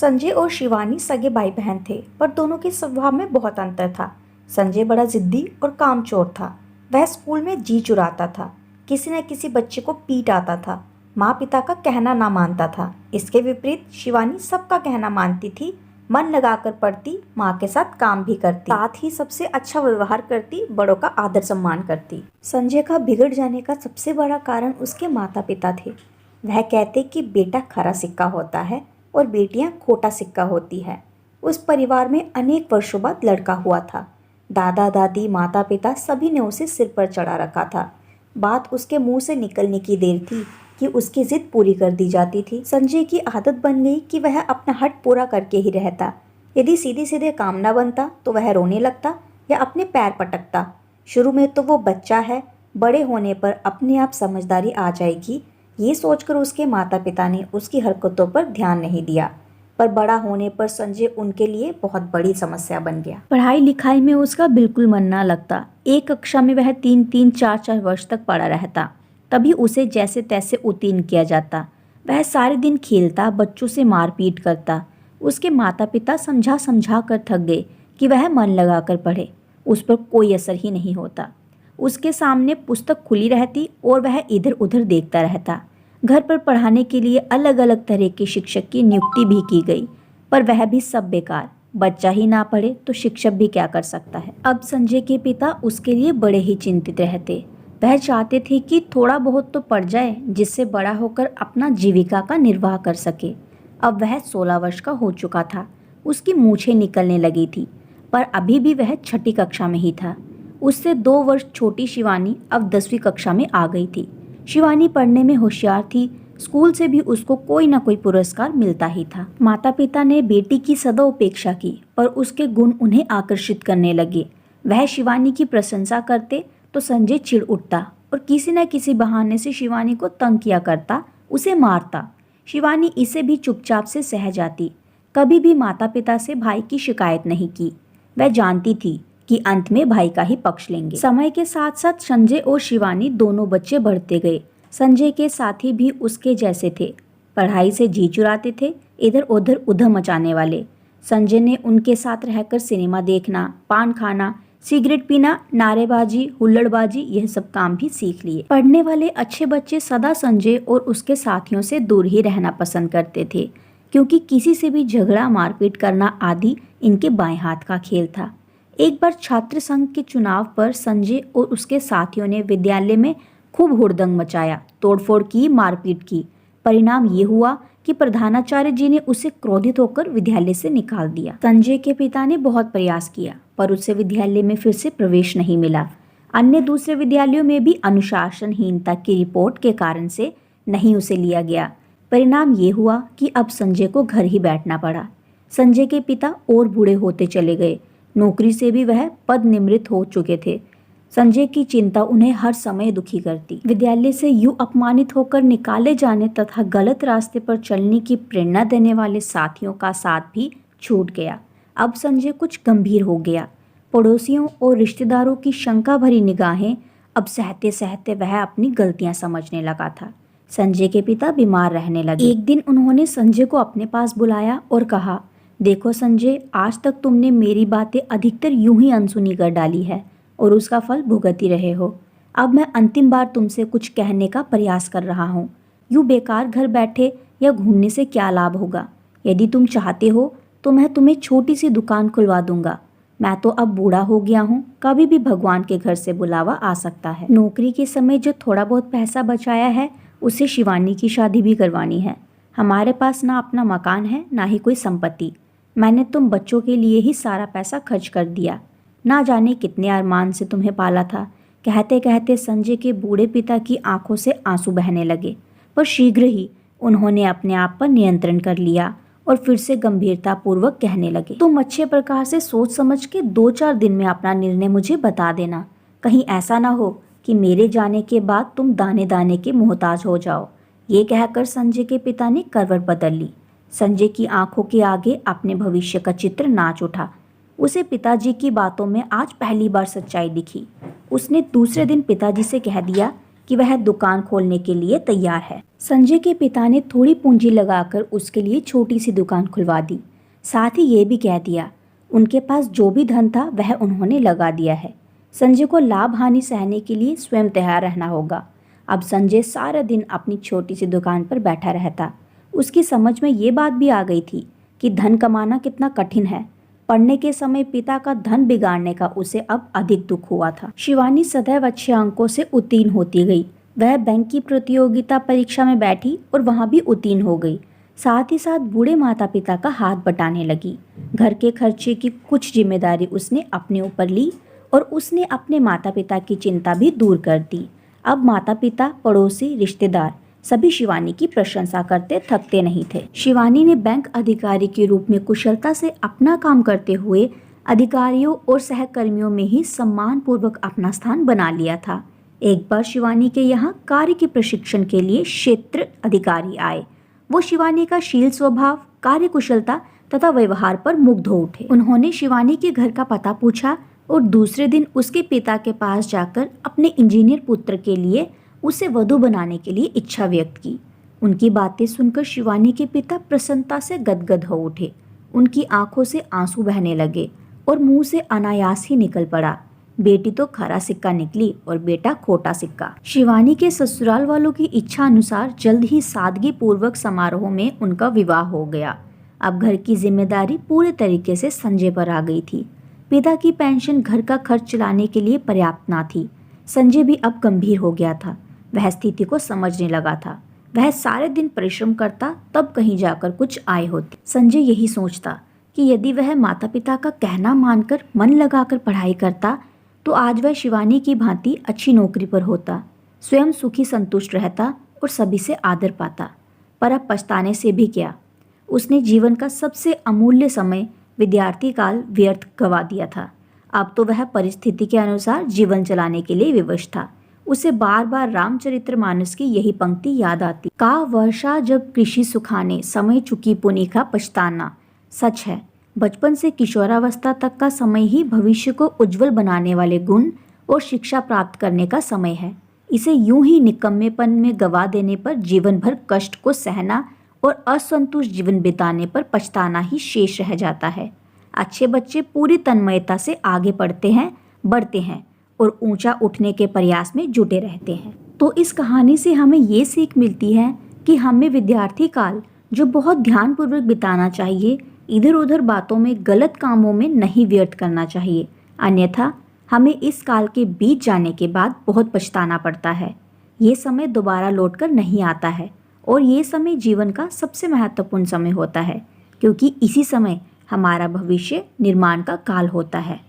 संजय और शिवानी सगे भाई बहन थे, पर दोनों के स्वभाव में बहुत अंतर था। संजय बड़ा जिद्दी और कामचोर था। वह स्कूल में जी चुराता था, किसी न किसी बच्चे को पीट आता था, माँ पिता का कहना ना मानता था। इसके विपरीत शिवानी सबका कहना मानती थी, मन लगाकर पढ़ती, माँ के साथ काम भी करती, साथ ही सबसे अच्छा व्यवहार करती, बड़ों का आदर सम्मान करती। संजय का बिगड़ जाने का सबसे बड़ा कारण उसके माता पिता थे। वह कहते कि बेटा खरा सिक्का होता है और बेटियां खोटा सिक्का होती है। उस परिवार में अनेक वर्षों बाद लड़का हुआ था। दादा दादी माता पिता सभी ने उसे सिर पर चढ़ा रखा था। बात उसके मुंह से निकलने की देर थी कि उसकी जिद पूरी कर दी जाती थी। संजय की आदत बन गई कि वह अपना हट पूरा करके ही रहता। यदि सीधे सीधे काम न बनता तो वह रोने लगता या अपने पैर पटकता। शुरू में तो वो बच्चा है, बड़े होने पर अपने आप समझदारी आ जाएगी, ये सोचकर उसके माता पिता ने उसकी हरकतों पर ध्यान नहीं दिया। पर बड़ा होने पर संजय उनके लिए बहुत बड़ी समस्या बन गया। पढ़ाई लिखाई में उसका बिल्कुल मन ना लगता। एक कक्षा में वह 3-3, 4-4 वर्ष तक पढ़ा रहता, तभी उसे जैसे तैसे उत्तीर्ण किया जाता। वह सारे दिन खेलता, बच्चों से मारपीट करता। उसके माता पिता समझा समझा कर थक गए कि वह मन लगाकर पढ़े। उस पर कोई असर ही नहीं होता। उसके सामने पुस्तक खुली रहती और वह इधर उधर देखता रहता। घर पर पढ़ाने के लिए अलग अलग तरह के शिक्षक की नियुक्ति भी की गई, पर वह भी सब बेकार। बच्चा ही ना पढ़े तो शिक्षक भी क्या कर सकता है। अब संजय के पिता उसके लिए बड़े ही चिंतित रहते। वह चाहते थे कि थोड़ा बहुत तो पढ़ जाए, जिससे बड़ा होकर अपना जीविका का निर्वाह कर सके। अब वह 16 वर्ष का हो चुका था। उसकी मूछें निकलने लगी थी, पर अभी भी वह छठी कक्षा में ही था। उससे 2 वर्ष छोटी शिवानी अब 10वीं कक्षा में आ गई थी। शिवानी पढ़ने में होशियार थी। स्कूल से भी उसको कोई ना कोई पुरस्कार मिलता ही था। माता पिता ने बेटी की सदा उपेक्षा की, पर उसके गुण उन्हें आकर्षित करने लगे। वह शिवानी की प्रशंसा करते तो संजय चिढ़ उठता और किसी न किसी बहाने से शिवानी को तंग किया करता, उसे मारता। शिवानी इसे भी चुपचाप से सह जाती। कभी भी माता पिता से भाई की शिकायत नहीं की। वह जानती थी कि अंत में भाई का ही पक्ष लेंगे। समय के साथ साथ संजय और शिवानी दोनों बच्चे बढ़ते गए। संजय के साथी भी उसके जैसे थे, पढ़ाई से जी चुराते थे, इधर उधर उधम मचाने वाले। संजय ने उनके साथ रहकर सिनेमा देखना, पान खाना, सिगरेट पीना, नारेबाजी, हुल्लड़बाजी, यह सब काम भी सीख लिए। पढ़ने वाले अच्छे बच्चे सदा संजय और उसके साथियों से दूर ही रहना पसंद करते थे, क्योंकि किसी से भी झगड़ा मारपीट करना आदि इनके बाएं हाथ का खेल था। एक बार छात्र संघ के चुनाव पर संजय और उसके साथियों ने विद्यालय में खूब हुड़दंग मचाया, तोड़फोड़ की, मारपीट की। परिणाम ये हुआ कि प्रधानाचार्य जी ने उसे क्रोधित होकर विद्यालय से निकाल दिया। संजय के पिता ने बहुत प्रयास किया, पर उसे विद्यालय में फिर से प्रवेश नहीं मिला। अन्य दूसरे विद्यालयों में भी अनुशासनहीनता की रिपोर्ट के कारण से नहीं उसे लिया गया। परिणाम ये हुआ कि अब संजय को घर ही बैठना पड़ा। संजय के पिता और बूढ़े होते चले गए। नौकरी से भी वह पदनिमृत हो चुके थे। संजय की चिंता उन्हें हर समय दुखी करती। विद्यालय से यूं अपमानित होकर निकाले जाने तथा गलत रास्ते पर चलने की प्रेरणा देने वाले साथियों का साथ भी छूट गया। अब संजय कुछ गंभीर हो गया। पड़ोसियों और रिश्तेदारों की शंका भरी निगाहें, अब सहते सहते वह अपनी गलतियां समझने लगा था। संजय के पिता बीमार रहने लगे। एक दिन उन्होंने संजय को अपने पास बुलाया और कहा, देखो संजय, आज तक तुमने मेरी बातें अधिकतर यूं ही अनसुनी कर डाली है और उसका फल भुगत ही रहे हो। अब मैं अंतिम बार तुमसे कुछ कहने का प्रयास कर रहा हूँ। यूं बेकार घर बैठे या घूमने से क्या लाभ होगा? यदि तुम चाहते हो तो मैं तुम्हें छोटी सी दुकान खुलवा दूंगा। मैं तो अब बूढ़ा हो गया हूँ, कभी भी भगवान के घर से बुलावा आ सकता है। नौकरी के समय जो थोड़ा बहुत पैसा बचाया है, उसे शिवानी की शादी भी करवानी है। हमारे पास ना अपना मकान है, ना ही कोई संपत्ति। मैंने तुम बच्चों के लिए ही सारा पैसा खर्च कर दिया। ना जाने कितने अरमान से तुम्हें पाला था। कहते कहते संजय के बूढ़े पिता की आंखों से आंसू बहने लगे, पर शीघ्र ही उन्होंने अपने आप पर नियंत्रण कर लिया और फिर से गंभीरता पूर्वक कहने लगे, तुम अच्छे प्रकार से सोच समझ के 2-4 दिन में अपना निर्णय मुझे बता देना। कहीं ऐसा ना हो कि मेरे जाने के बाद तुम दाने दाने के मोहताज हो जाओ। ये कहकर संजय के पिता ने करवट बदल ली। संजय की आंखों के आगे अपने भविष्य का चित्र नाच उठा। उसे पिताजी की बातों में आज पहली बार सच्चाई दिखी। उसने दूसरे दिन पिताजी से कह दिया कि वह दुकान खोलने के लिए तैयार है। संजय के पिता ने थोड़ी पूंजी लगाकर उसके लिए छोटी सी दुकान खुलवा दी। साथ ही ये भी कह दिया, उनके पास जो भी धन था वह उन्होंने लगा दिया है। संजय को लाभ हानि सहने के लिए स्वयं तैयार रहना होगा। अब संजय सारा दिन अपनी छोटी सी दुकान पर बैठा रहता। उसकी समझ में ये बात भी आ गई थी कि धन कमाना कितना कठिन है। पढ़ने के समय पिता का धन बिगाड़ने का उसे अब अधिक दुख हुआ था। शिवानी सदैव अच्छे अंकों से उत्तीर्ण होती गई। वह बैंक की प्रतियोगिता परीक्षा में बैठी और वहां भी उत्तीर्ण हो गई। साथ ही साथ बूढ़े माता पिता का हाथ बटाने लगी। घर के खर्चे की कुछ जिम्मेदारी उसने अपने ऊपर ली और उसने अपने माता पिता की चिंता भी दूर कर दी। अब माता पिता, पड़ोसी, रिश्तेदार सभी शिवानी की प्रशंसा करते थकते नहीं थे। शिवानी ने बैंक अधिकारी के रूप में कुशलता से अपना काम करते हुए अधिकारियों और सहकर्मियों में ही सम्मान पूर्वक अपना स्थान बना लिया था। एक बार शिवानी के यहाँ कार्य के प्रशिक्षण के लिए क्षेत्र अधिकारी आए। वो शिवानी का शील स्वभाव, कार्यकुशलता तथा व्यवहार पर मुग्ध हो उठे। उन्होंने शिवानी के घर का पता पूछा और दूसरे दिन उसके पिता के पास जाकर अपने इंजीनियर पुत्र के लिए उसे वधू बनाने के लिए इच्छा व्यक्त की। उनकी बातें सुनकर शिवानी के पिता प्रसन्नता से गदगद हो उठे। उनकी आंखों से आंसू बहने लगे और मुंह से अनायास ही निकल पड़ा, बेटी तो खरा सिक्का निकली और बेटा खोटा सिक्का। शिवानी के ससुराल वालों की इच्छा अनुसार जल्द ही सादगी पूर्वक समारोह में उनका विवाह हो गया। अब घर की जिम्मेदारी पूरे तरीके से संजय पर आ गई थी। पिता की पेंशन घर का खर्च चलाने के लिए पर्याप्त ना थी। संजय भी अब गंभीर हो गया था। वह स्थिति को समझने लगा था। वह सारे दिन परिश्रम करता, तब कहीं जाकर कुछ आय होती। संजय यही सोचता कि यदि वह माता पिता का कहना मानकर मन लगाकर पढ़ाई करता तो आज वह शिवानी की भांति अच्छी नौकरी पर होता, स्वयं सुखी संतुष्ट रहता और सभी से आदर पाता। पर अब पछताने से भी क्या, उसने जीवन का सबसे अमूल्य समय विद्यार्थी काल व्यर्थ गवा दिया था। अब तो वह परिस्थिति के अनुसार जीवन चलाने के लिए विवश था। उसे बार बार रामचरितमानस की यही पंक्ति याद आती, का वर्षा जब कृषि सुखाने, समय चुकी पुनि का पछताना। सच है, बचपन से किशोरावस्था तक का समय ही भविष्य को उज्जवल बनाने वाले गुण और शिक्षा प्राप्त करने का समय है। इसे यूं ही निकम्मेपन में गवा देने पर जीवन भर कष्ट को सहना और असंतुष्ट जीवन बिताने पर पछताना ही शेष रह जाता है। अच्छे बच्चे पूरी तन्मयता से आगे बढ़ते हैं, बढ़ते हैं और ऊंचा उठने के प्रयास में जुटे रहते हैं। तो इस कहानी से हमें ये सीख मिलती है कि हमें विद्यार्थी काल जो बहुत ध्यानपूर्वक बिताना चाहिए, इधर उधर बातों में, गलत कामों में नहीं व्यर्थ करना चाहिए। अन्यथा हमें इस काल के बीत जाने के बाद बहुत पछताना पड़ता है। ये समय दोबारा लौटकर नहीं आता है और ये समय जीवन का सबसे महत्वपूर्ण समय होता है, क्योंकि इसी समय हमारा भविष्य निर्माण का काल होता है।